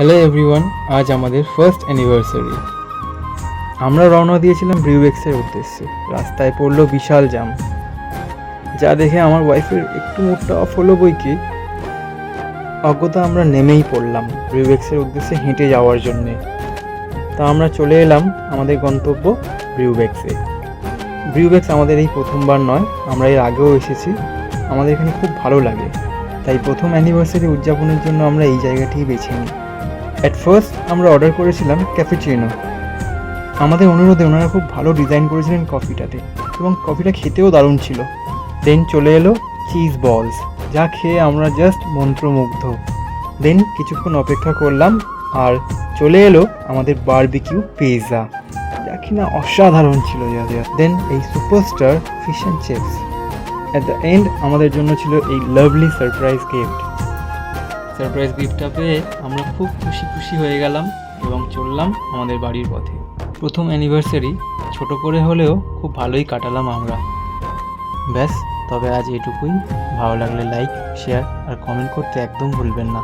Hello everyone, আজ আমাদের first anniversary. আমরা রওনা দিয়েছিলাম ব্রিউবেক্সের উদ্দেশ্যে। রাস্তায় পড়লো বিশাল জ্যাম, যা দেখে আমার ওয়াইফের একটু মুডটা অফ হলো বই কি। অজ্ঞতা আমরা নেমেই পড়লাম ব্রিউবেক্সের উদ্দেশ্যে হেঁটে যাওয়ার জন্যে। তা আমরা চলে এলাম আমাদের গন্তব্য ব্রিউবেক্সে। ব্রিউবেক্স আমাদের এই প্রথমবার নয়, আমরা এর আগেও এসেছি। আমাদের এখানে খুব ভালো লাগে, তাই প্রথম অ্যানিভার্সারি উদযাপনের জন্য আমরা এই জায়গাটিই বেছে নিই। অ্যাট ফার্স্ট আমরা অর্ডার করেছিলাম ক্যাফেচিনো। আমাদের অনুরোধে ওনারা খুব ভালো ডিজাইন করেছিলেন কফিটাতে, এবং কফিটা খেতেও দারুণ ছিল। দেন চলে এলো চিজ বলস, যা খেয়ে আমরা জাস্ট মন্ত্রমুগ্ধ। দেন কিছুক্ষণ অপেক্ষা করলাম আর চলে এলো আমাদের বারবিকিউ পিৎজা, যা কিনা অসাধারণ ছিল। দেন এই superstar fish and chips. At the end আমাদের জন্য ছিল এই লাভলি সারপ্রাইজ গিফটটা পেয়ে আমরা খুব খুশি হয়ে গেলাম এবং চললাম আমাদের বাড়ির পথে। প্রথম অ্যানিভার্সারি ছোট করে হলেও খুব ভালোই কাটালাম আমরা। ব্যাস, তবে আজ এটুকুই। ভালো লাগলে লাইক, শেয়ার আর কমেন্ট করতে একদম ভুলবেন না।